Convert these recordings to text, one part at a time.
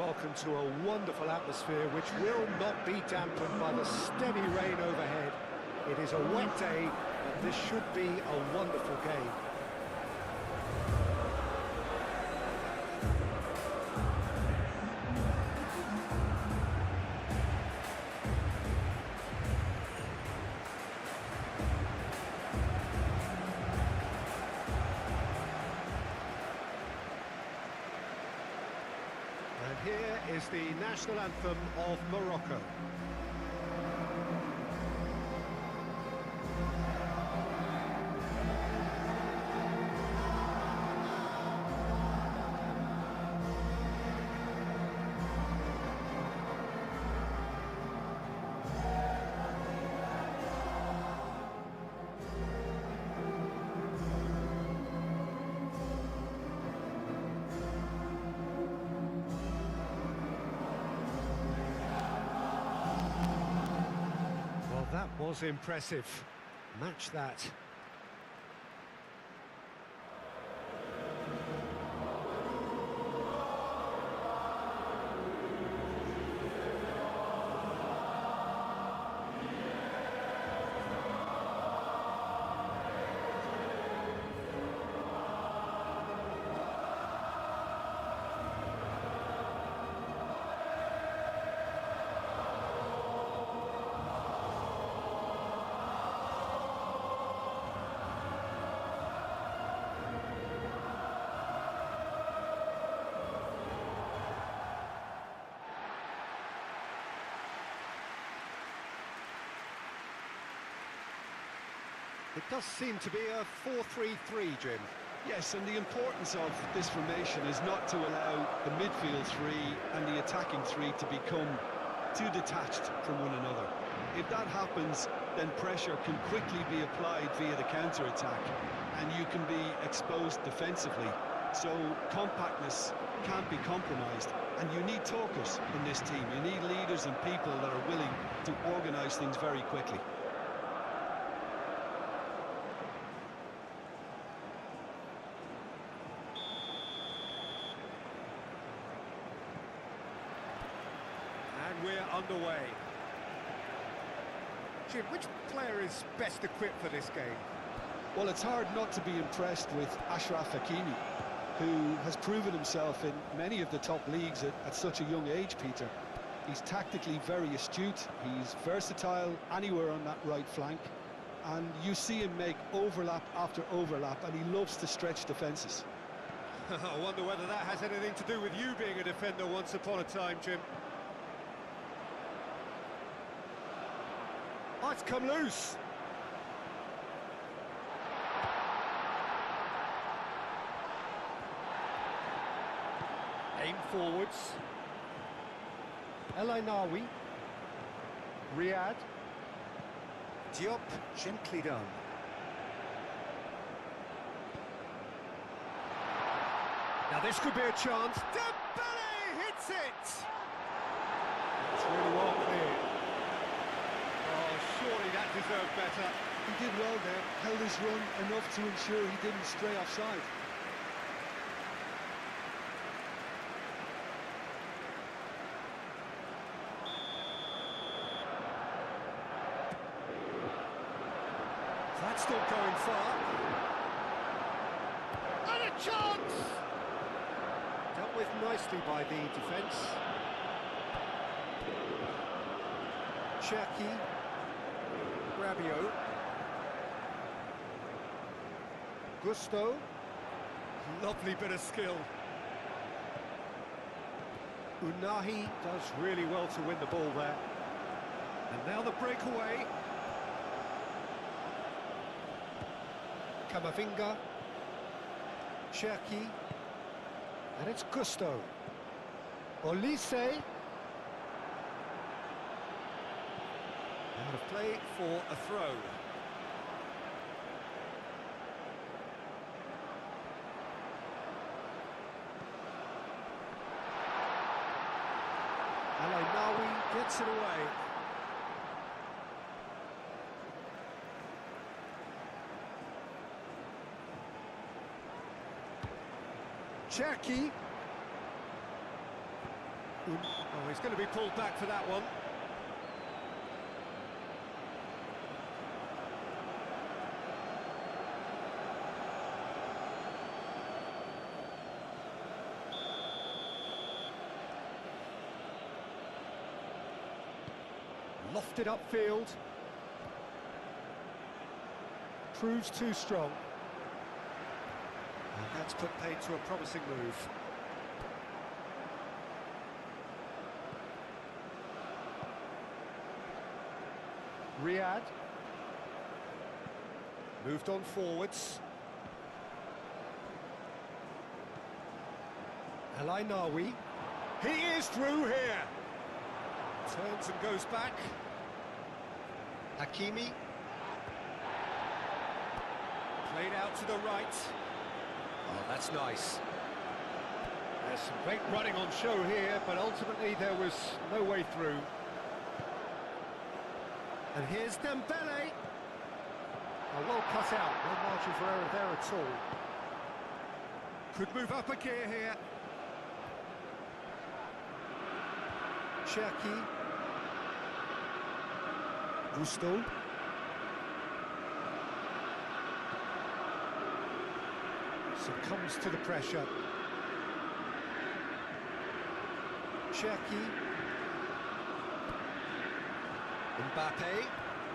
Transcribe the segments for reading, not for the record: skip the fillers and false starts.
welcome to a wonderful atmosphere which will not be dampened by the steady rain overhead. It is a wet day, but this should be a wonderful game. And here is the national anthem of Morocco. That was impressive. Match that. It does seem to be a 4-3-3, Jim. Yes, and the importance of this formation is not to allow the midfield three and the attacking three to become too detached from one another. If that happens, then pressure can quickly be applied via the counter-attack, and you can be exposed defensively. So compactness can't be compromised, and you need talkers in this team. You need leaders and people that are willing to organise things very quickly. And we're underway. Jim, which player is best equipped for this game? Well, it's hard not to be impressed with Achraf Hakimi, who has proven himself in many of the top leagues at such a young age, Peter. He's tactically very astute, he's versatile anywhere on that right flank, and you see him make overlap after overlap, and he loves to stretch defences. I wonder whether that has anything to do with you being a defender once upon a time, Jim. Oh, it's come loose. Aim forwards. El Ainawi. Riyad. Diop, gently done. Now this could be a chance. Dembele hits it! It's really well cleared. Oh, surely that deserved better. He did well there, held his run enough to ensure he didn't stray offside. That's not going far. And a chance! Dealt with nicely by the defence. Shaquib. Rabiot. Gusto. Lovely bit of skill. Unahi does really well to win the ball there. And now the breakaway. Camavinga, Cherki, and it's Gusto. Olise. Out of play for a throw. El Ainawi gets it away. Cherki. Oh, he's going to be pulled back for that one. Lofted upfield. Proves too strong. And that's put paid to a promising move. Riyad. Moved on forwards. Nawi. He is through here. Turns and goes back. Hakimi. Played out to the right. Oh, that's nice. There's some great running on show here, but ultimately there was no way through. And here's Dembele. Oh, well cut out, no margin for error there at all. Could move up a gear here. Shaquib. Gusto. Succumbs to the pressure. Shaquib. Mbappe.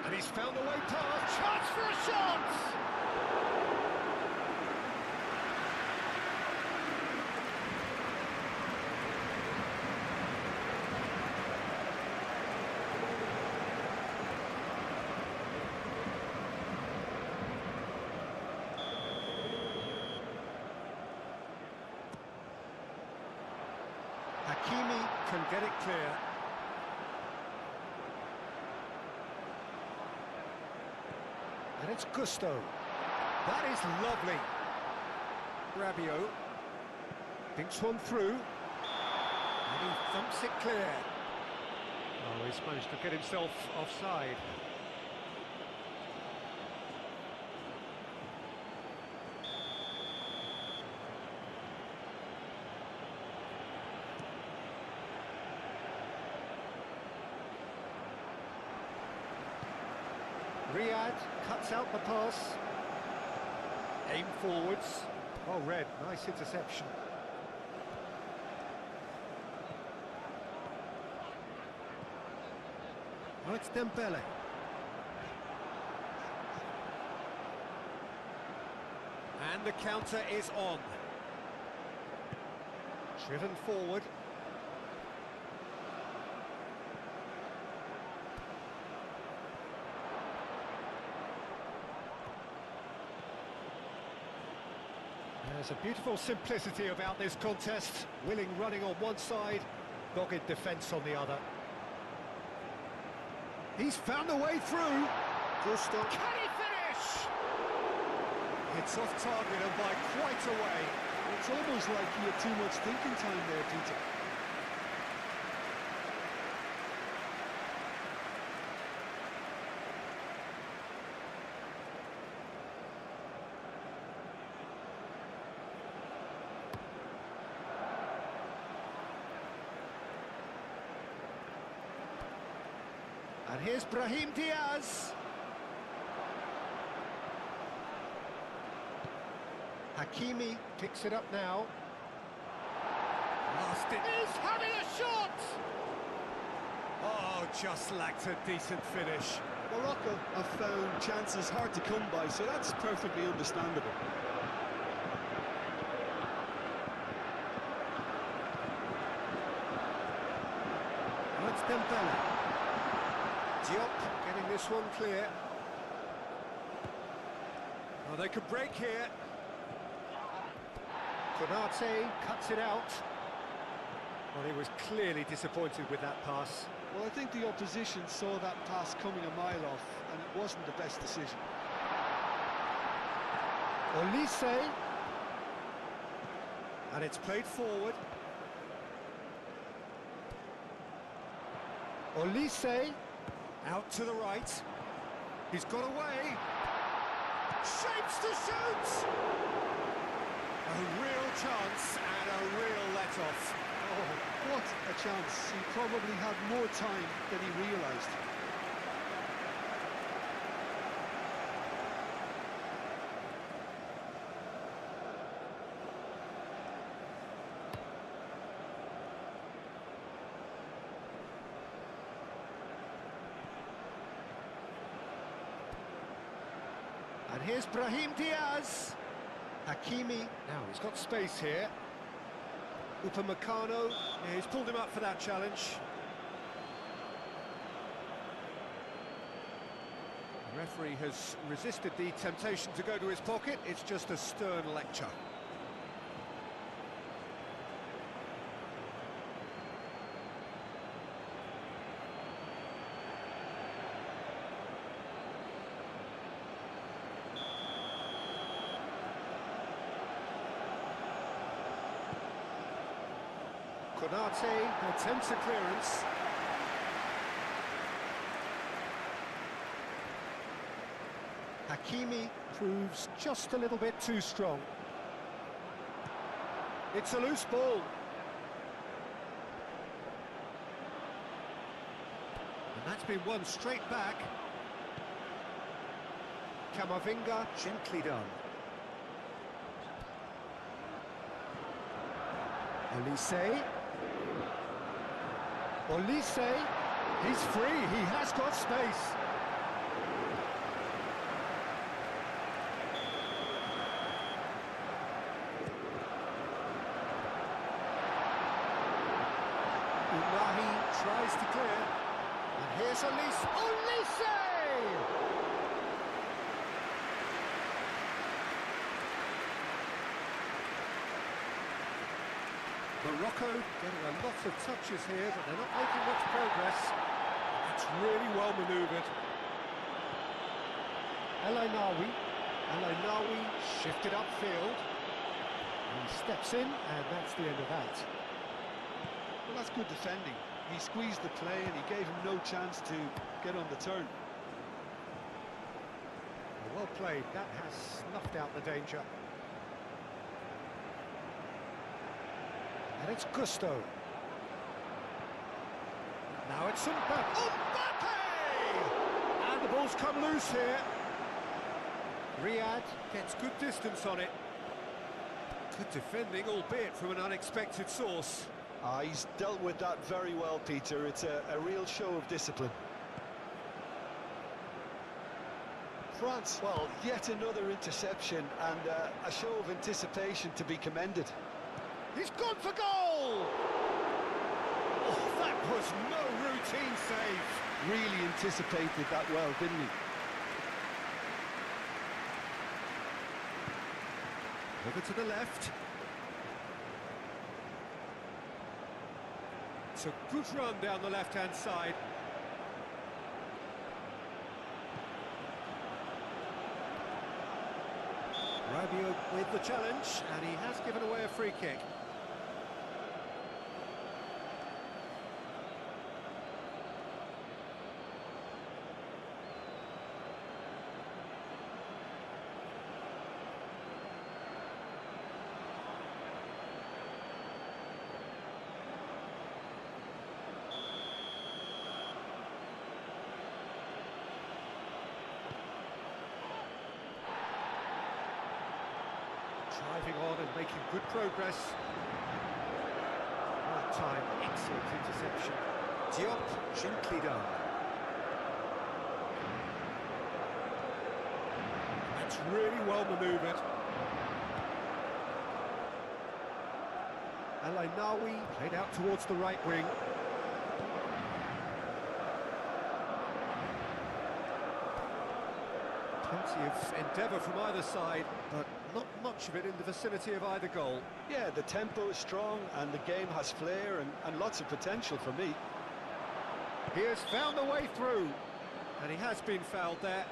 And he's found a way past. Chance for a shot! Hakimi can get it clear. And it's Gusto. That is lovely. Rabiot thinks one through. And he thumps it clear. Oh, he's managed to get himself offside. Riyad cuts out the pass. Aim forwards. Oh, Red, nice interception. Oh, it's Dembele. And the counter is on. Driven forward. There's a beautiful simplicity about this contest. Willing running on one side, dogged defence on the other. He's found a way through. Gusto. Can he finish? It's off target and by quite a way. It's almost like he had too much thinking time there, Peter. And here's Brahim Diaz. Hakimi picks it up now. Last it is having a shot! Oh, just lacked a decent finish. Morocco have found chances hard to come by, so that's perfectly understandable. That's Dembele. Diop getting this one clear. Oh, they could break here. Konate cuts it out. Well, he was clearly disappointed with that pass. Well, I think the opposition saw that pass coming a mile off, and it wasn't the best decision. Olise. And it's played forward. Olise. Out to the right. He's got away. Shapes to shoot! A real chance and a real let-off. Oh, what a chance. He probably had more time than he realised. And here's Brahim Diaz. Hakimi. Now he's got space here. Upamecano. Yeah, he's pulled him up for that challenge. The referee has resisted the temptation to go to his pocket. It's just a stern lecture. Konate attempts a clearance. Hakimi proves just a little bit too strong. It's a loose ball. And that's been won straight back. Camavinga, gently done. Olise, he's free, he has got space. Unahi tries to clear, and here's Olise! Morocco getting a lot of touches here, but they're not making much progress. It's really well manoeuvred. El Ainaoui shifted upfield. He steps in, and that's the end of that. Well, that's good defending. He squeezed the play and he gave him no chance to get on the turn. Well played, that has snuffed out the danger. And it's Gusto. Now it's Mbappe! And the ball's come loose here. Riyad gets good distance on it. Good defending, albeit from an unexpected source. He's dealt with that very well, Peter. It's a real show of discipline. France, well, yet another interception and a show of anticipation to be commended. He's gone for goal! Oh, that was no routine save. Really anticipated that well, didn't he? Over to the left. It's a good run down the left-hand side. Rabiot with the challenge, and he has given away a free kick. Driving on and making good progress. Well time, excellent interception. Diop, gently done. That's really well manoeuvred. El Ainaoui played out towards the right wing. Plenty of endeavour from either side, but not much of it in the vicinity of either goal. Yeah, the tempo is strong and the game has flair and lots of potential for me. He has found a way through, and he has been fouled there.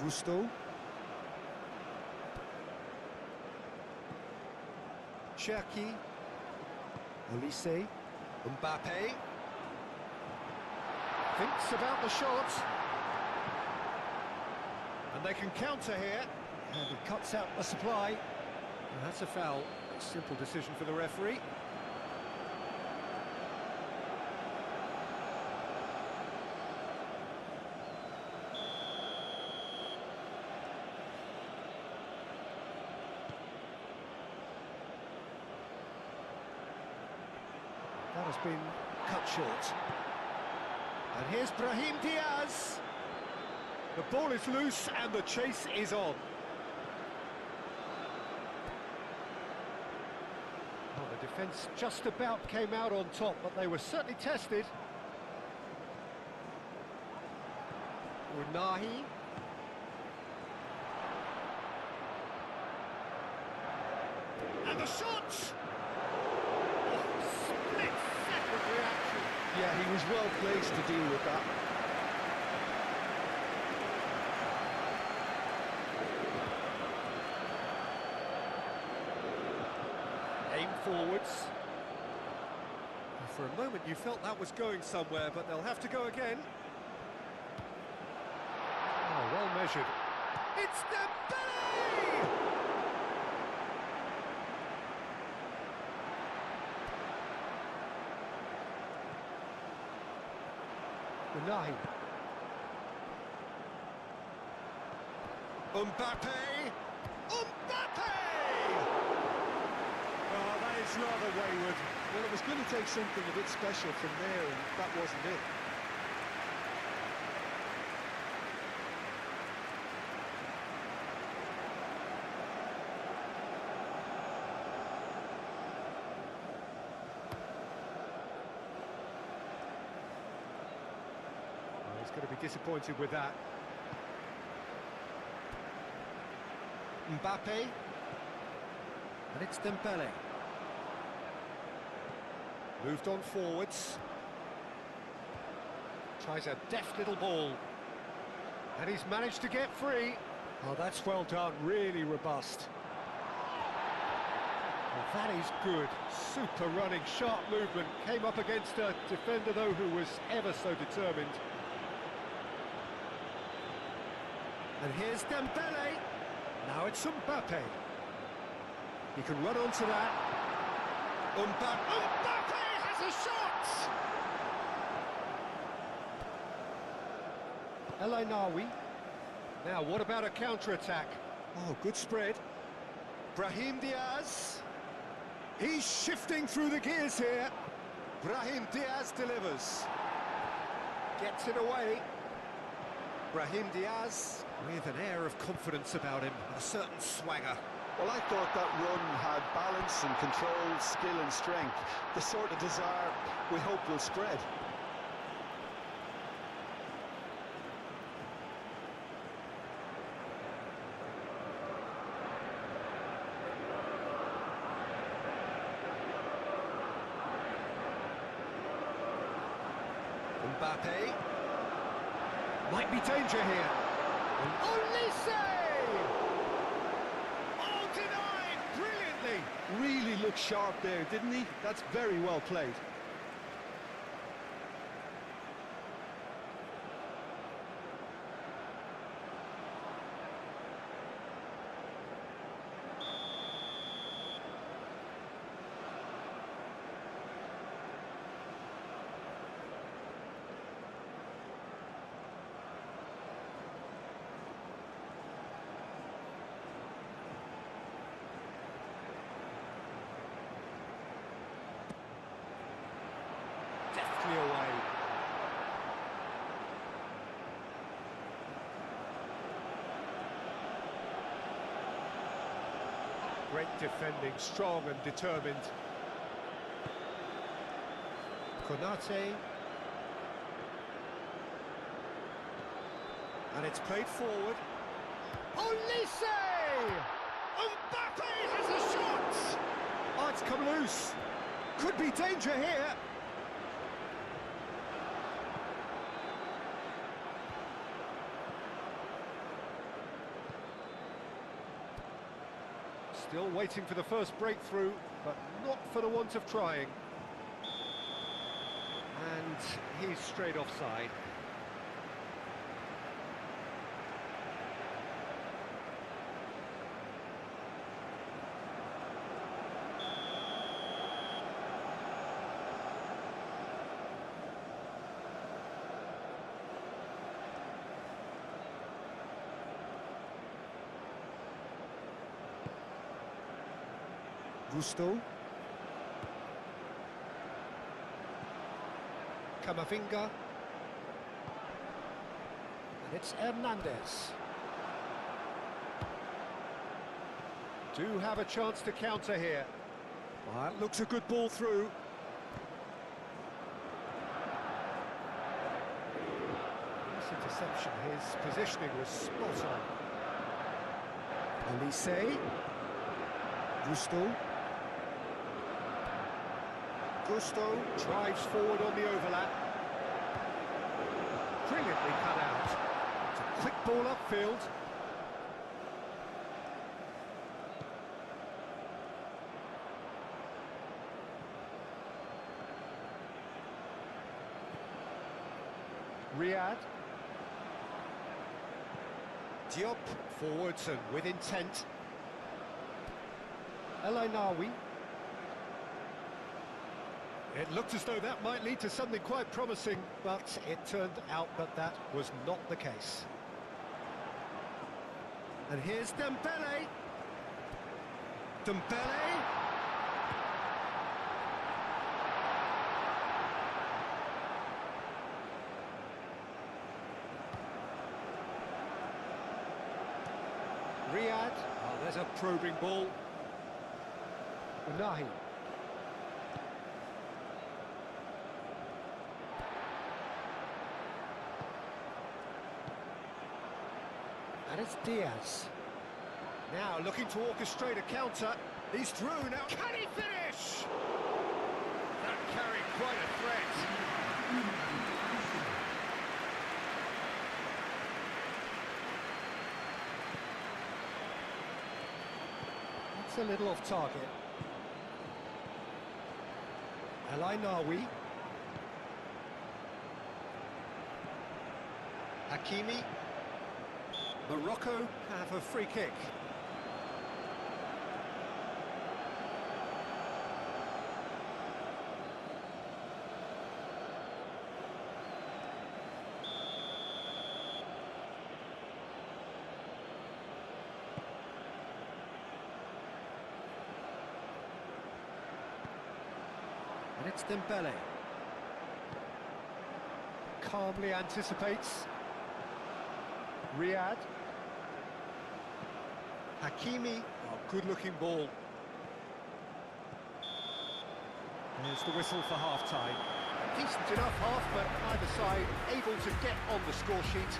Gusto. Cherki. Olise. Mbappe. Thinks about the shot. And they can counter here. And he cuts out the supply. And that's a foul. A simple decision for the referee. That has been cut short. And here's Brahim Diaz. The ball is loose and the chase is on. Well, the defence just about came out on top, but they were certainly tested. Unahi. And the shot! Yeah, he was well placed to deal with that. Aim forwards. For a moment you felt that was going somewhere, but they'll have to go again. Oh, well measured. It's Dembele! Unahi. Mbappe! Mbappe! Oh, that is rather wayward. Well, it was going to take something a bit special from there, and that wasn't it. He's going to be disappointed with that. Mbappe. And it's Dembele. Moved on forwards. Tries a deft little ball. And he's managed to get free. Oh, that's well done, really robust. Well, that is good. Super running, sharp movement. Came up against a defender, though, who was ever so determined. And here's Dembele. Now it's Mbappe. He can run onto that. Mbappe has a shot! El Ainaoui. Now, what about a counter-attack? Oh, good spread. Brahim Diaz. He's shifting through the gears here. Brahim Diaz delivers. Gets it away. Brahim Diaz with an air of confidence about him, a certain swagger. Well, I thought that run had balance and control, skill and strength, the sort of desire we hope will spread. Mbappe. Might be danger here. And Olise! Oh, denied brilliantly. Really looked sharp there, didn't he? That's very well played. Deftly away. Great defending, strong and determined. Konate. And it's played forward. Olise! Mbappe has a shot! Oh, it's come loose. Could be danger here. Still waiting for the first breakthrough, but not for the want of trying. And he's straight offside. Gusto. Camavinga. And it's Hernandez. Do have a chance to counter here. Well, that looks a good ball through. This interception, his positioning was spot on. Elise. Gusto. Gusto drives forward on the overlap. Brilliantly cut out. It's a quick ball upfield. Riyad. Diop forwards and with intent. El Ainaoui. It looked as though that might lead to something quite promising, but it turned out that that was not the case. And here's Dembele. Dembele. Riyad. Oh, there's a probing ball. Unahi. And it's Diaz. Now looking to orchestrate a counter. He's through now. Can he finish? That carried quite a threat. It's a little off target. El Ainaoui. Hakimi. Morocco have a free kick. And it's Dembele. Calmly anticipates. Riyad. Hakimi, oh, good-looking ball. There's the whistle for half-time. Decent enough half, but either side able to get on the score sheet.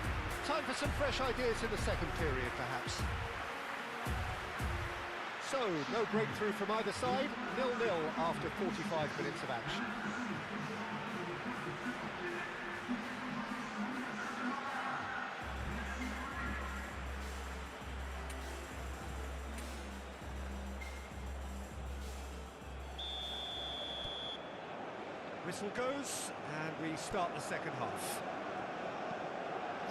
Time for some fresh ideas in the second period, perhaps. So, no breakthrough from either side, 0-0 after 45 minutes of action. Whistle goes, and we start the second half.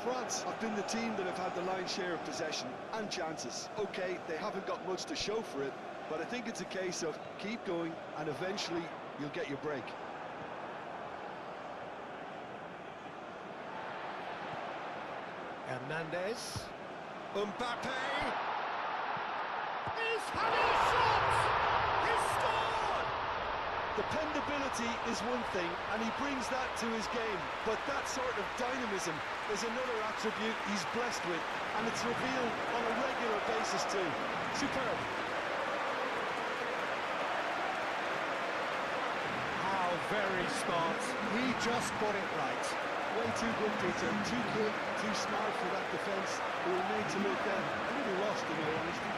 France have been the team that have had the lion's share of possession and chances. Okay, they haven't got much to show for it, but I think it's a case of keep going and eventually you'll get your break. Hernandez. Mbappe. He's having a shot! He's scored! Dependability is one thing, and he brings that to his game, but that sort of dynamism is another attribute he's blessed with, and it's revealed on a regular basis too. Superb. How very smart. He just got it right. Way too good, Peter. Too quick, too smart for that defence. They were made to look a little lost, in all honesty.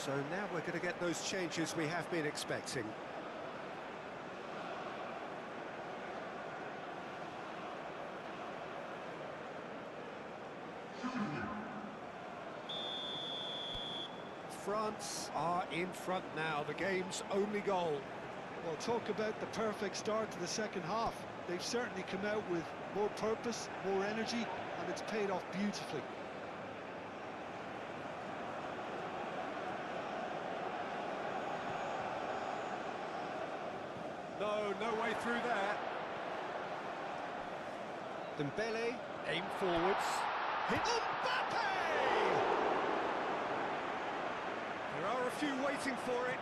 So now we're going to get those changes we have been expecting. France are in front now, the game's only goal. Well, talk about the perfect start to the second half. They've certainly come out with more purpose, more energy, and it's paid off beautifully. No way through there. Dembele, aim forwards. Hit Mbappe! There are a few waiting for it.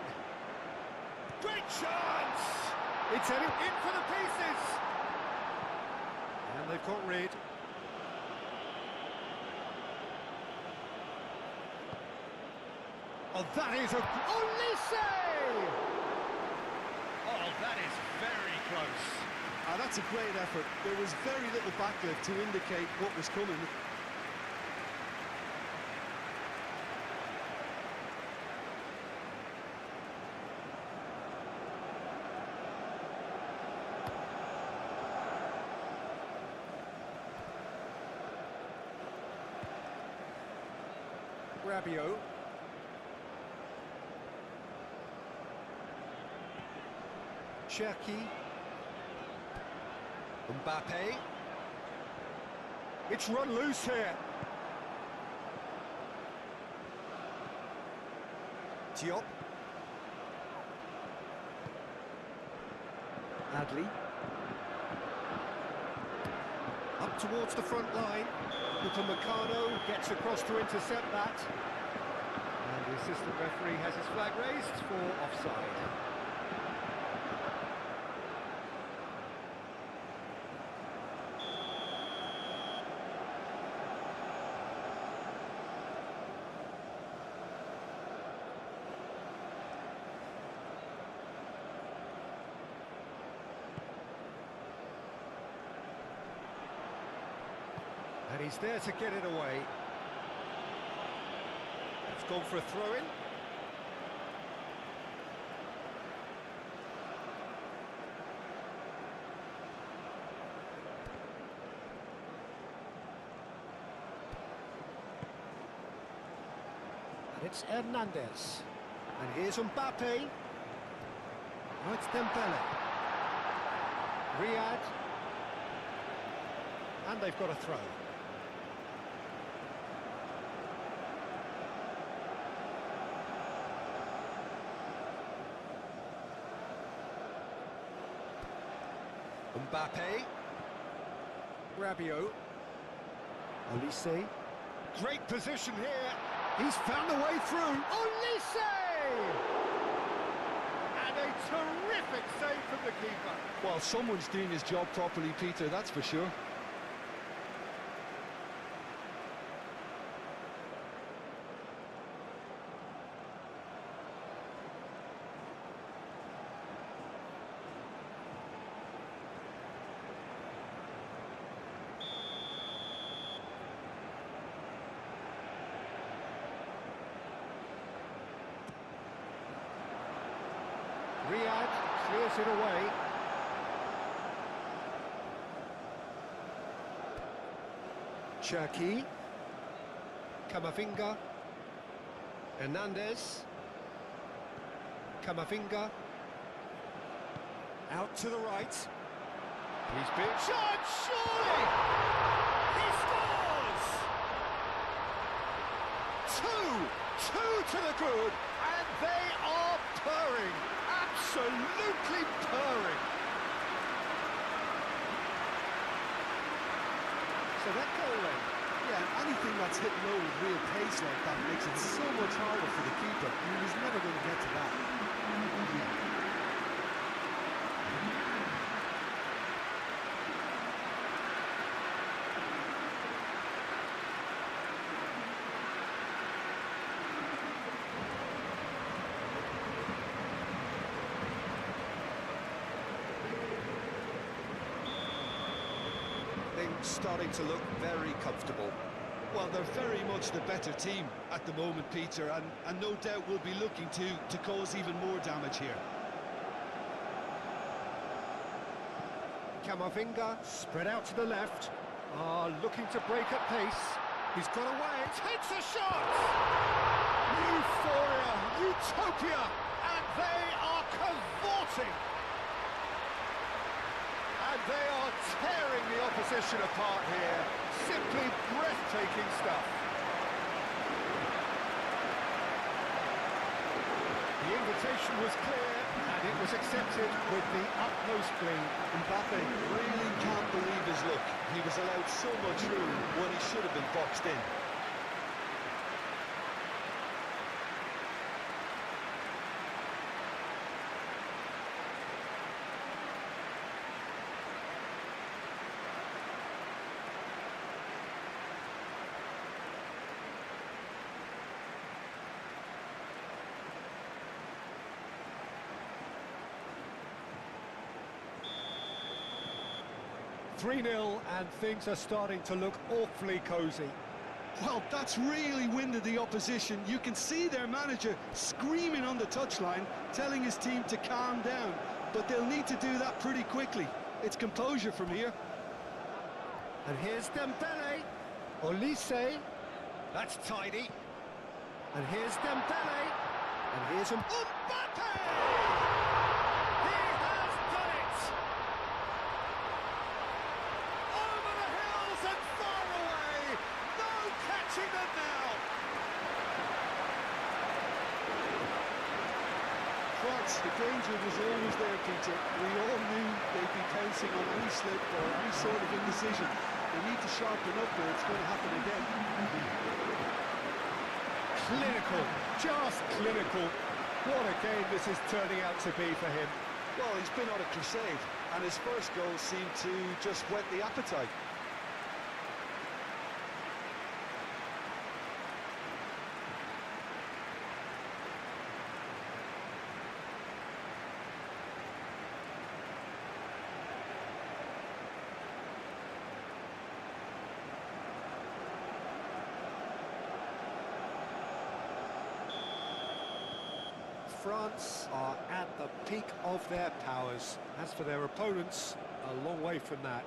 Great chance! It's heading in for the pieces! And they've got rid. Oh, that is a... Olise! Oh, that is very close. That's a great effort. There was very little backlift to indicate what was coming. Rabiot. Shaquib. Mbappe. It's run loose here. Diop. Adli. Up towards the front line. Upamecano gets across to intercept that. And the assistant referee has his flag raised for offside. And he's there to get it away. It's gone for a throw-in. And it's Hernandez. And here's Mbappe. Now it's Dembele. Riyad. And they've got a throw. Mbappe. Rabiot. Olise. Great position here. He's found a way through. Olise! And a terrific save from the keeper. Well, someone's doing his job properly, Peter, that's for sure. Riyad clears it away. Shaquib. Camavinga. Hernandez. Camavinga. Out to the right. He's been shot, surely! He scores! Two to the good, and they are purring. Absolutely purring. So that goal then. Yeah, anything that's hit low with real pace like that makes it so much harder for the keeper. He was never going to get to that. Things starting to look very comfortable. Well, they're very much the better team at the moment, Peter, and no doubt will be looking to cause even more damage here. Camavinga spread out to the left. Looking to break at pace. He's got away, takes a shot! Euphoria, utopia, and they are cavorting! And they are tearing the opposition apart here. Simply breathtaking stuff. The invitation was clear, and it was accepted with the utmost glee. Mbappe really can't believe his luck. He was allowed so much room when he should have been boxed in. "3-0, and things are starting to look awfully cosy. Well, that's really winded the opposition. You can see their manager screaming on the touchline, telling his team to calm down. But they'll need to do that pretty quickly. It's composure from here. And here's Dembele. Olise. That's tidy. And here's Dembele. And here's Mbappe! He has done it! Over the hills and far away! No catching them now! France, the danger was always there, Peter. We all knew they'd be pouncing on any slip or any sort of indecision. They need to sharpen up or it's going to happen again. Clinical, just clinical. What a game this is turning out to be for him. Well, he's been on a crusade, and his first goal seemed to just whet the appetite. France are at the peak of their powers. As for their opponents, a long way from that.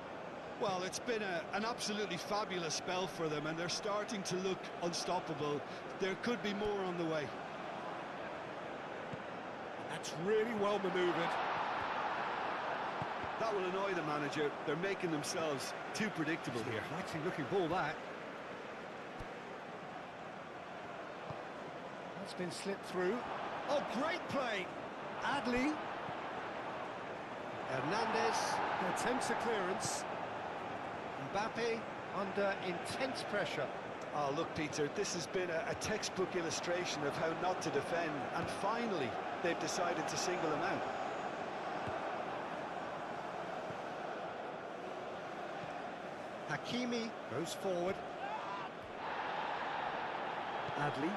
Well, it's been an absolutely fabulous spell for them, and they're starting to look unstoppable. There could be more on the way. That's really well manoeuvred. That will annoy the manager. They're making themselves too predictable here. Mighty looking ball, that. That's been slipped through. Oh, great play! Adli. Hernandez attempts a clearance. Mbappe under intense pressure. Oh, look, Peter, this has been a textbook illustration of how not to defend, and finally they've decided to single him out. Hakimi goes forward. Adli.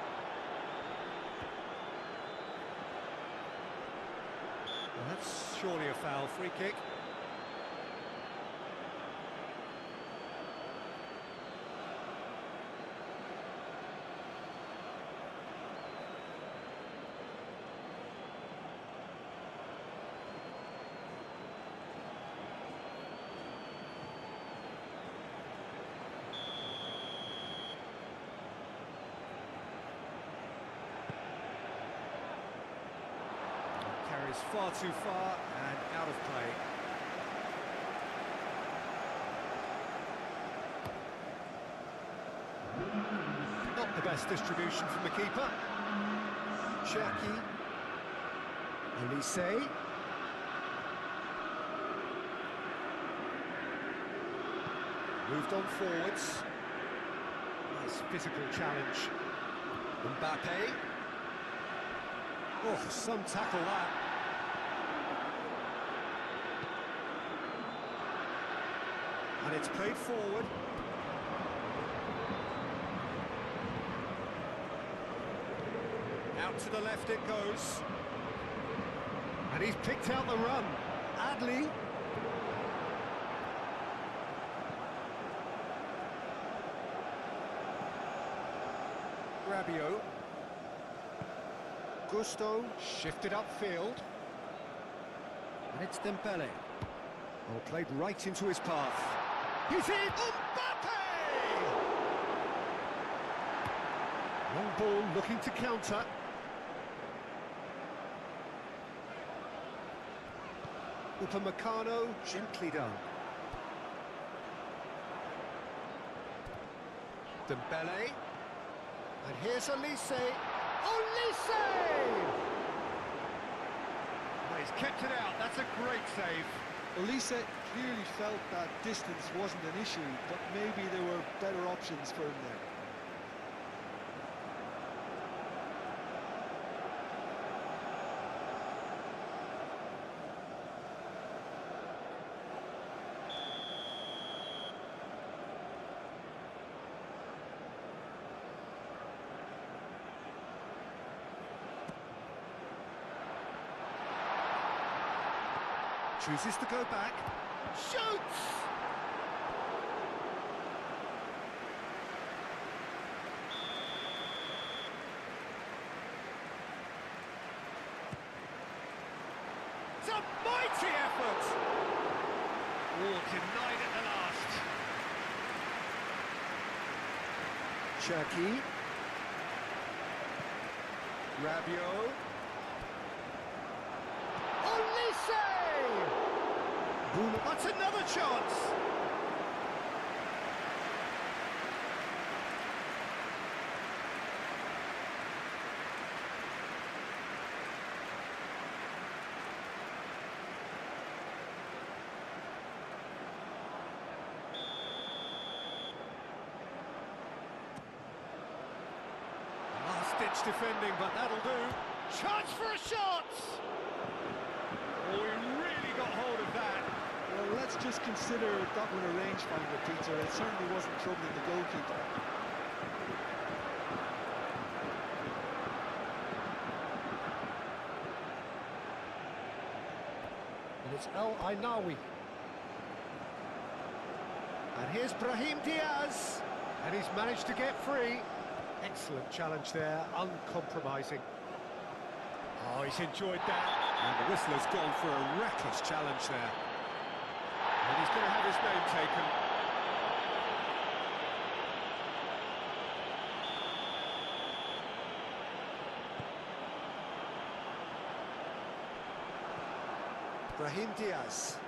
Well, that's surely a foul. Free kick. Carries far too far and out of play. Not the best distribution from the keeper. Shaquib. Olise. Moved on forwards. Nice physical challenge. Mbappe. Oh, some tackle that. And it's played forward. Out to the left it goes. And he's picked out the run. Adli. Rabiot. Gusto shifted upfield. And it's Dembele. Oh, played right into his path. He's in! Mbappe! Long ball looking to counter. Upamecano, gently done. Dembele. And here's Olise. Olise! Oh, he's kept it out. That's a great save. Olise clearly felt that distance wasn't an issue, but maybe there were better options for him there. Chooses to go back. Shoots! It's a mighty effort! Oh, denied at the last. Shaquib. Rabiot. Olise! That's another chance! Last-ditch defending, but that'll do. Chance for a shot! Oh, he really got hold of that. Well, let's just consider that one a rangefinder, Peter. It certainly wasn't troubling the goalkeeper. And it's El Ainawi. And here's Brahim Diaz. And he's managed to get free. Excellent challenge there, uncompromising. Oh, he's enjoyed that. And the whistler's gone for a reckless challenge there. And he's going to have his name taken. Brahim Diaz.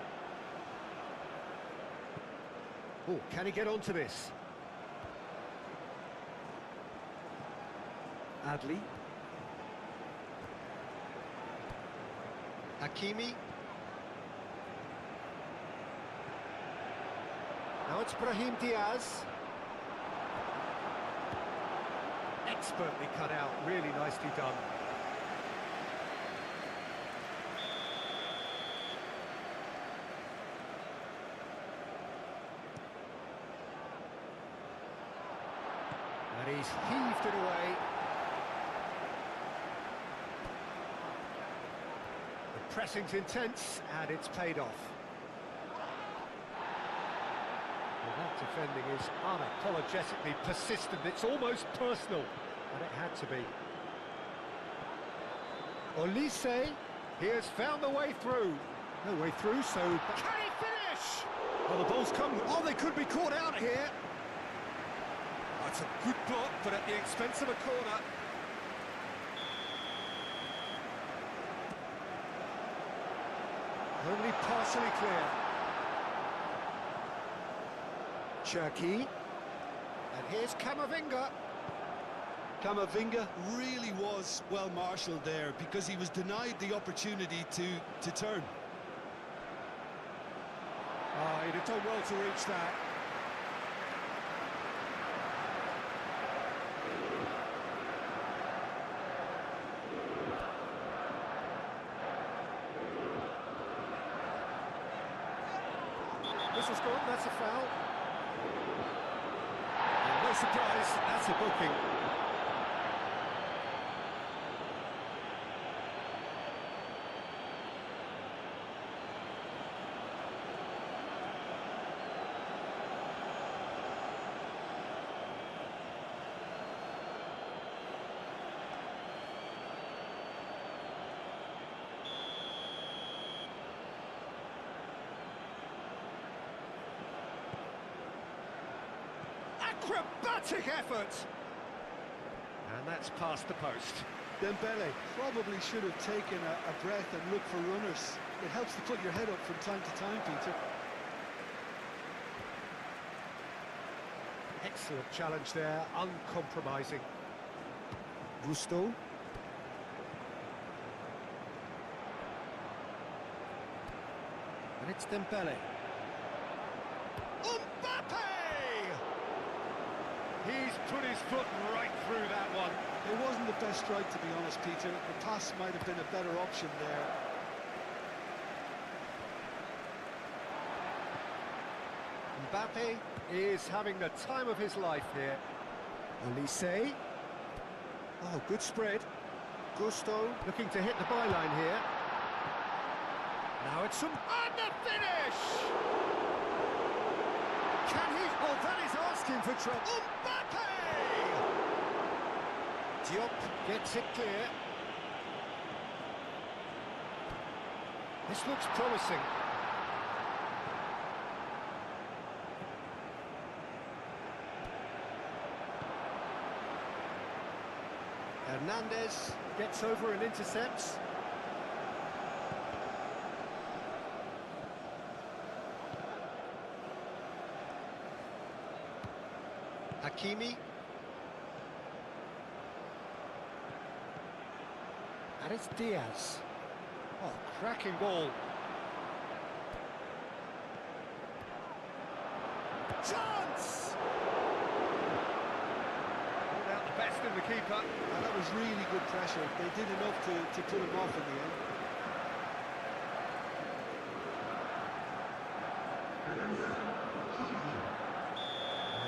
Oh, can he get onto this? Adli. Hakimi. Now it's Brahim Diaz. Expertly cut out, really nicely done. And he's heaved it away. The pressing's intense, and it's paid off. That defending is unapologetically persistent. It's almost personal, and it had to be. Olise, he has found the way through. No way through, so... Can he finish? Oh, the ball's come. Oh, they could be caught out here. That's a good block, but at the expense of a corner. Only partially clear. Shaquib. And here's Camavinga. Camavinga really was well marshalled there because he was denied the opportunity to turn. Oh, he'd have done well to reach that. This was gone, that's a foul. And no surprise, that's a booking. Acrobatic effort! And that's past the post. Dembele probably should have taken a breath and looked for runners. It helps to put your head up from time to time, Peter. Excellent challenge there, uncompromising. Gusto. And it's Dembele. Mbappe! He's put his foot right through that one. It wasn't the best strike, to be honest, Peter. The pass might have been a better option there. Mbappe is having the time of his life here. Olise. Oh, good spread. Gusto looking to hit the byline here. Now it's some... And the finish! Can he... Oh, that is asking for trouble. Mbappe! Diop gets it clear. This looks promising. Hernandez gets over and intercepts. Hakimi. And it's Diaz. Oh, cracking ball. Chance! Pulled out the best in the keeper. And that was really good pressure. They did enough to put him off in the end.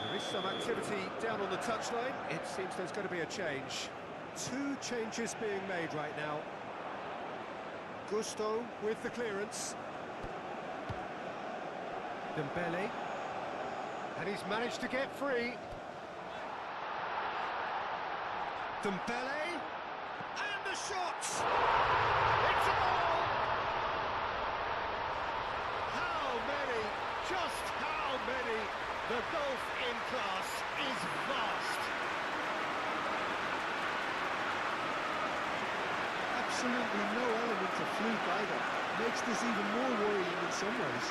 There is some activity down on the touchline. It seems there's going to be a change. Two changes being made right now. Gusto with the clearance. Dembele. And he's managed to get free. Dembele. And the shot! It's a goal! How many? Just how many? The gulf in class is vast. Absolutely no element of fluke either. Makes this even more worrying in some ways.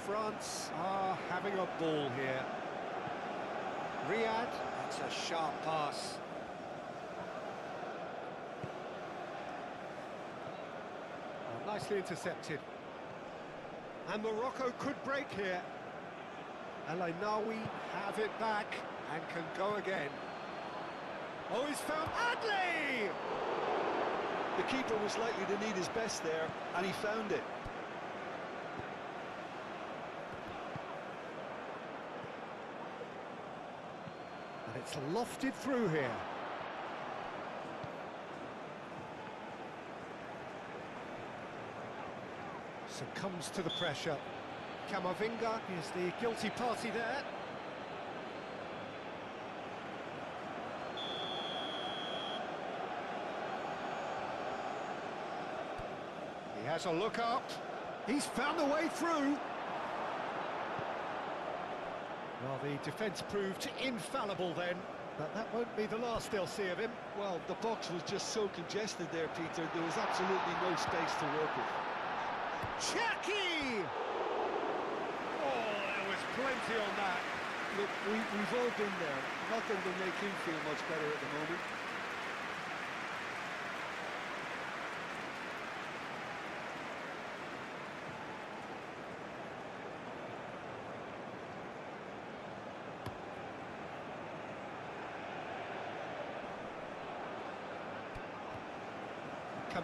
France are having a ball here. Riyad, that's a sharp pass. Oh, nicely intercepted. And Morocco could break here. El Ainaoui have it back and can go again. Oh, he's found Adley! The keeper was likely to need his best there, and he found it. And it's lofted through here. Succumbs to the pressure. Camavinga is the guilty party there. He has a look up. He's found the way through. Well, the defence proved infallible then, but that won't be the last they'll see of him. Well, the box was just so congested there, Peter. There was absolutely no space to work with. Shaquib! Oh, there was plenty on that. Look, we've all been there. Nothing will make him feel much better at the moment.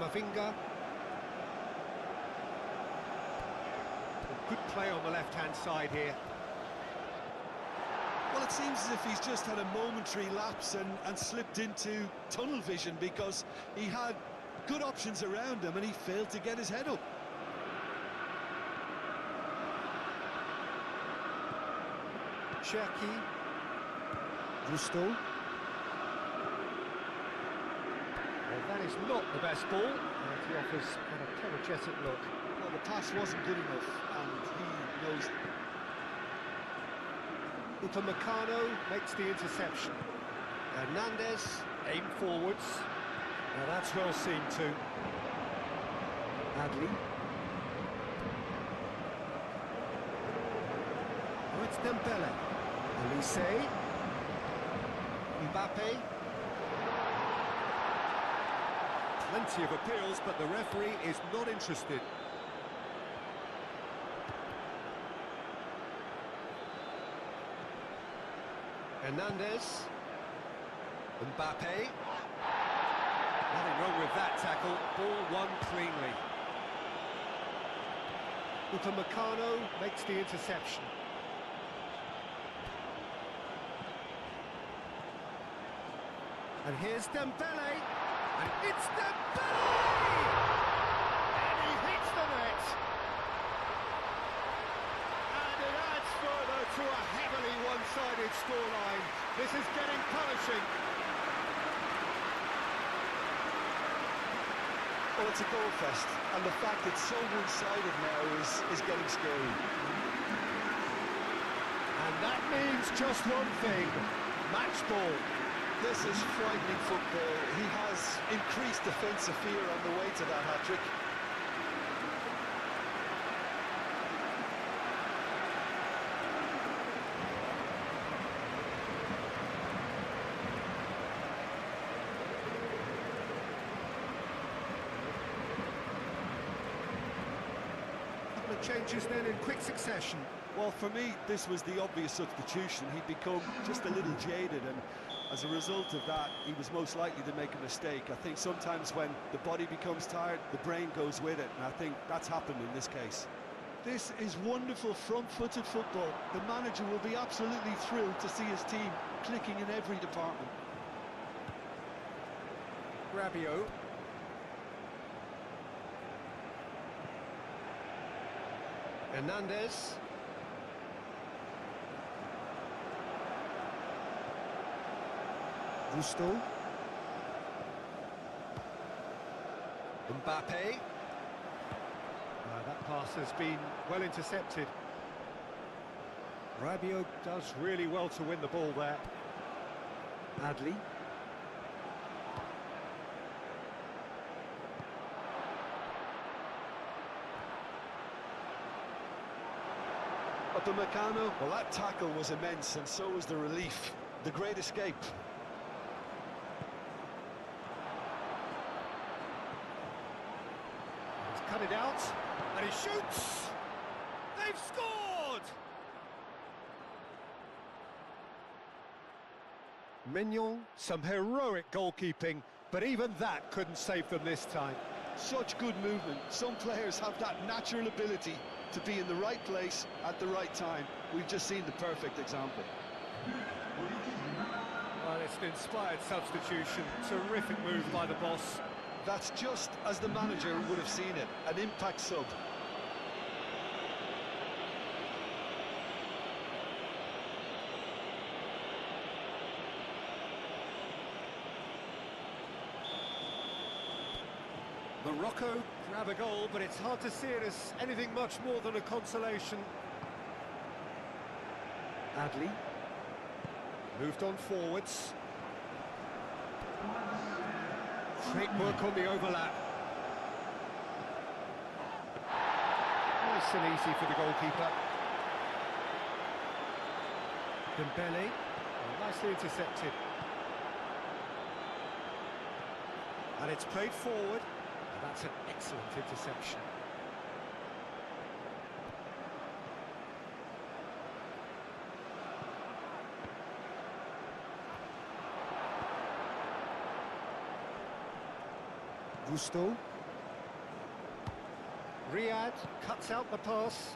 Camavinga. Good play on the left-hand side here. Well, it seems as if he's just had a momentary lapse and slipped into tunnel vision, because he had good options around him and he failed to get his head up. Shaquib. Gusto. Well, that is not the best ball, and he offers an apologetic look. Well, the pass wasn't good enough, and he knows it. Upamecano makes the interception. Hernandez, aim forwards. Now that's well seen too. Adli. Oh, it's Dembele. Elise. Mbappe. Plenty of appeals, but the referee is not interested. Hernandez. Mbappe. Nothing wrong with that tackle. Ball won cleanly. Upamecano makes the interception. And here's Dembele. And it's Dembele! And he hits the net. And it adds further to a heavily one-sided scoreline. This is getting punishing. Well, it's a goal fest, and the fact it's so one-sided now is getting scary. And that means just one thing: match ball. This is frightening football. He has increased defensive fear on the way to that hat-trick. Changes then in quick succession. Well, for me, this was the obvious substitution. He'd become just a little jaded, and as a result of that, he was most likely to make a mistake. I think sometimes when the body becomes tired, the brain goes with it, and I think that's happened in this case. This is wonderful front-footed football. The manager will be absolutely thrilled to see his team clicking in every department. Rabiot. Hernandez. Gusto. Mbappe. That pass has been well intercepted. Rabiot does really well to win the ball there. Adli. Upamecano, well, that tackle was immense, and so was the relief. The great escape. He's cut it out, and he shoots! They've scored! Mignon, some heroic goalkeeping, but even that couldn't save them this time. Such good movement. Some players have that natural ability to be in the right place at the right time. We've just seen the perfect example. Well, it's an inspired substitution. Terrific move by the boss. That's just as the manager would have seen it, an impact sub. Morocco grab a goal, but it's hard to see it as anything much more than a consolation. Adli. Moved on forwards. Great work on the overlap. Nice and easy for the goalkeeper. Dembele. Nicely intercepted. And it's played forward. That's an excellent interception. Gusto. Riyad cuts out the pass.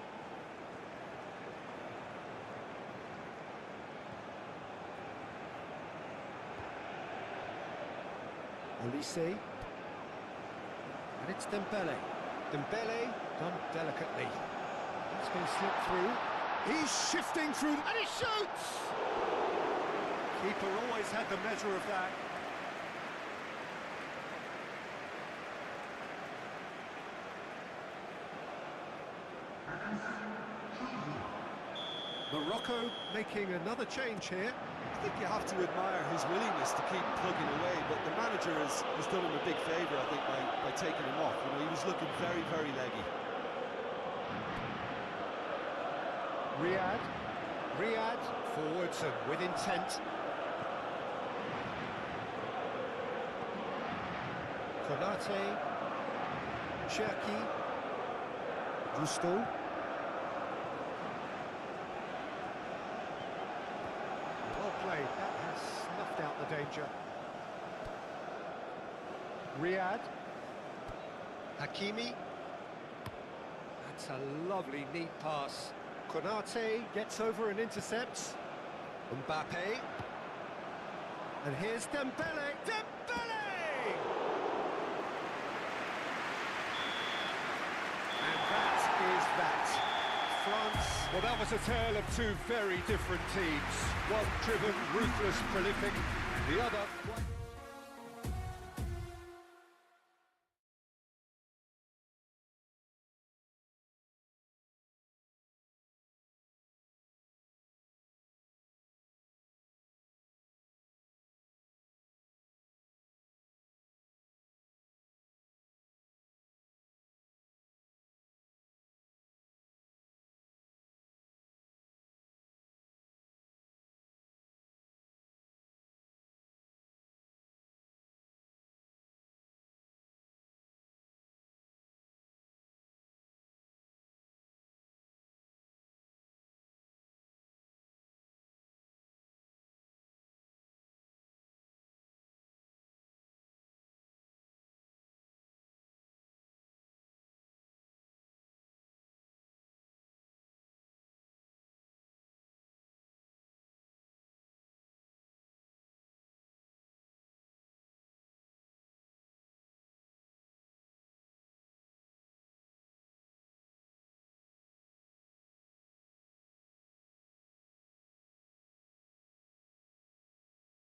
Olise. And it's Dembele. Dembele done delicately. It's going to slip through. He's shifting through and he shoots! Keeper always had the measure of that. Morocco making another change here. I think you have to admire his willingness to keep plugging away, but the manager has done him a big favour, I think, by taking him off. You know, he was looking very, very leggy. Riyad forwards and with intent. Konate, Shaquib, Gusto. Well played, that has snuffed out the danger. Riyad, Hakimi. That's a lovely neat pass. Konate gets over and intercepts. Mbappe. And here's Dembele. Dembele! And that is that. France, well, that was a tale of two very different teams. One driven, ruthless, prolific, the other...